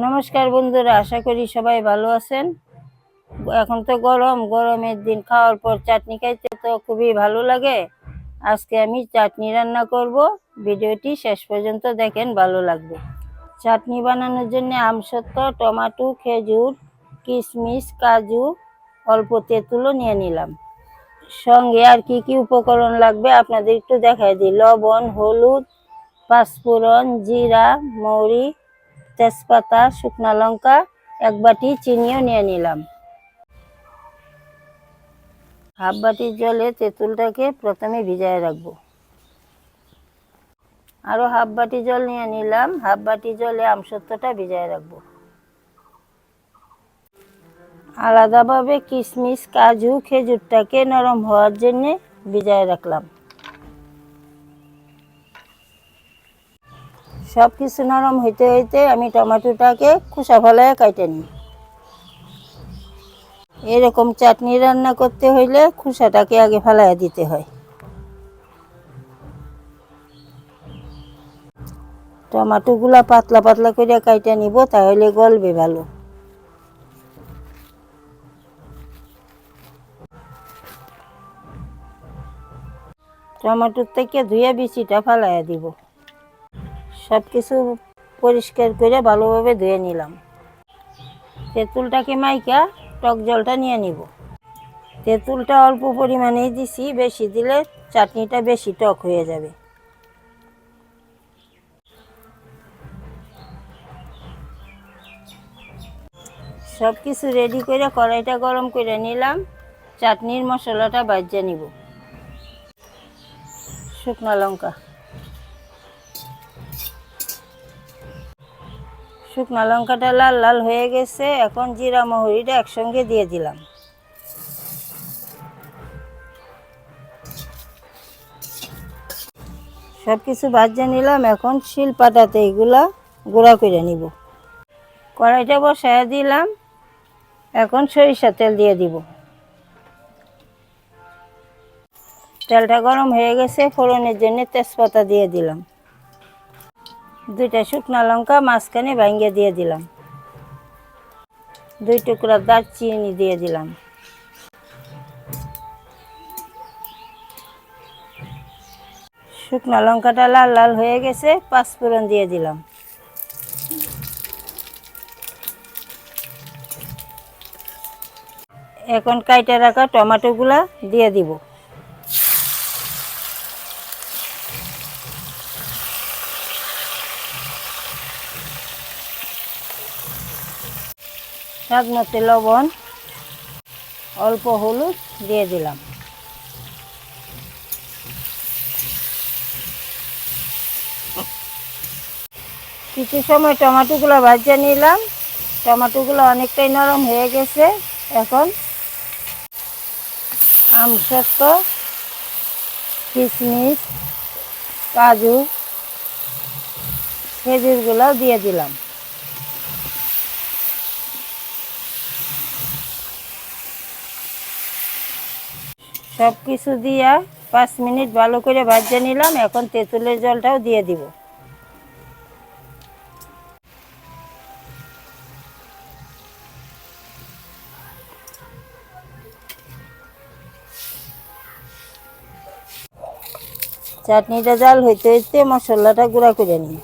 নমস্কার বন্ধুরা, আশা করি সবাই ভালো আছেন। এখন তো গরমের দিন, খাওয়ার পর চাটনি খাইতে তো খুবই ভালো লাগে। আজকে আমি চাটনি রান্না করব। ভিডিওটি শেষ পর্যন্ত দেখেন, ভালো লাগবে। চাটনি বানানোর জন্য আমসত্ত্ব, টমেটো, খেজুর, কিশমিশ, কাজু, অল্প তেঁতুলও নিয়ে নিলাম। সঙ্গে আর কি কি উপকরণ লাগবে আপনাদের একটু দেখাই দিই। লবণ, হলুদ, পাঁচফোড়ন, জিরা, মৌরি, তেজপাতা, শুকনা লঙ্কা, এক বাটি চিনিও নিয়ে নিলাম। হাফ বাটির জলে তেঁতুলটাকে প্রথমে ভিজায় রাখবো। আরো হাফ বাটি জল নিয়ে নিলাম। হাফ বাটি জলে আমসত্ত্বটা ভিজায় রাখবো। আলাদাভাবে কিশমিশ, কাজু, খেজুরটাকে নরম হওয়ার জন্য ভিজায় রাখলাম। সব কিছু নরম হইতে হইতে আমি টমেটোটাকে খোসা ফেলায় কেটে নিই। এরকম চাটনি রান্না করতে হইলে খোসাটাকে আগে ফেলাইয়া দিতে হয়। টমেটোগুলা পাতলা পাতলা করে কাইটা নিব, তাহলে গলবে ভালো। টমেটোর থেকে ধুয়ে বিচিটা ফেলাইয়া দিব। সব কিছু পরিষ্কার করে ভালোভাবে ধুয়ে নিলাম। তেঁতুলটাকে মাইকা টক জলটা নিয়ে নিব। তেঁতুলটা অল্প পরিমাণেই দিছি, বেশি দিলে চাটনিটা বেশি টক হয়ে যাবে। সব কিছু রেডি করে কড়াইটা গরম করে নিলাম। চাটনির মশলাটা ভাজে নিব। শুকনো লঙ্কা, শুকনো লঙ্কাটা লাল লাল হয়ে গেছে। এখন জিরা মহরিটা একসঙ্গে দিয়ে দিলাম। সব কিছু ভাজে নিলাম। এখন শিলপাটাতে এগুলা গুঁড়া করে নিব। কড়াইটা বসায় দিলাম। এখন সরিষার তেল দিয়ে দিব। তেলটা গরম হয়ে গেছে। ফোড়নের জন্য তেজপাতা দিয়ে দিলাম। দুইটা শুকনা লঙ্কা মাঝখানে ভাঙ্গে দিয়ে দিলাম। দুই টুকরা দারচিনি দিয়ে দিলাম। শুকনা লঙ্কাটা লাল লাল হয়ে গেছে। পাঁচফোড়ন দিয়ে দিলাম। এখন কাইটা রাখা টমেটোগুলা দিয়ে দিব। স্বাদ মতো লবণ, অল্প হলুদ দিয়ে দিলাম। কিছু সময় টমেটোগুলো ভাজে নিলাম। টমেটোগুলো অনেকটাই নরম হয়ে গেছে। এখন আমসত্ত্ব, কিশমিশ, কাজু, খেজুরগুলো দিয়ে দিলাম। সব কিছু দিয়া 5 মিনিট ভালো করে ভাজে নিলাম। এখন তেঁতুলের জলটাও দিয়ে দিব। চাটনিটা জাল হইতে হইতে মশলাটা গুঁড়া করে নিই।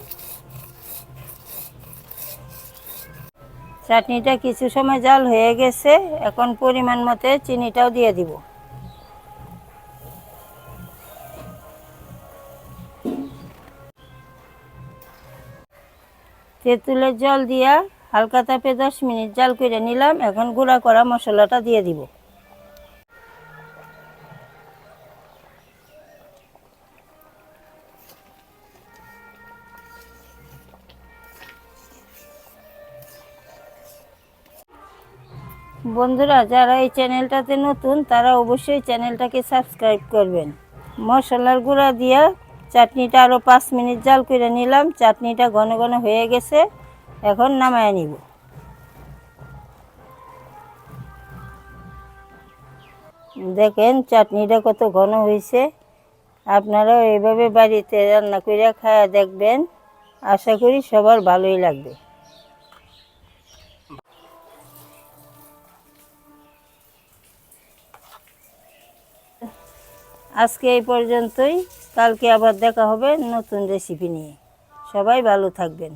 চাটনিটা কিছু সময় জাল হয়ে গেছে। এখন পরিমাণ মতো চিনিটাও দিয়ে দিব। তেঁতুলের জল দিয়া হালকা তাপে 10 মিনিট জাল করে নিলাম। এখন গুঁড়া করা মশলাটা দিয়ে দিব। বন্ধুরা, যারা এই চ্যানেলটাতে নতুন তারা অবশ্যই চ্যানেলটাকে সাবস্ক্রাইব করবেন। মশলার গুঁড়া দিয়া চাটনিটা আরও 5 মিনিট জাল করে নিলাম। চাটনিটা ঘন ঘন হয়ে গেছে। এখন নামায় নিব। দেখেন চাটনিটা কত ঘন হয়েছে। আপনারাও এভাবে বাড়িতে রান্না করে খাওয়া দেখবেন। আশা করি সবার ভালোই লাগবে। আজকে এই পর্যন্তই, কালকে আবার দেখা হবে নতুন রেসিপি নিয়ে। সবাই ভালো থাকবেন।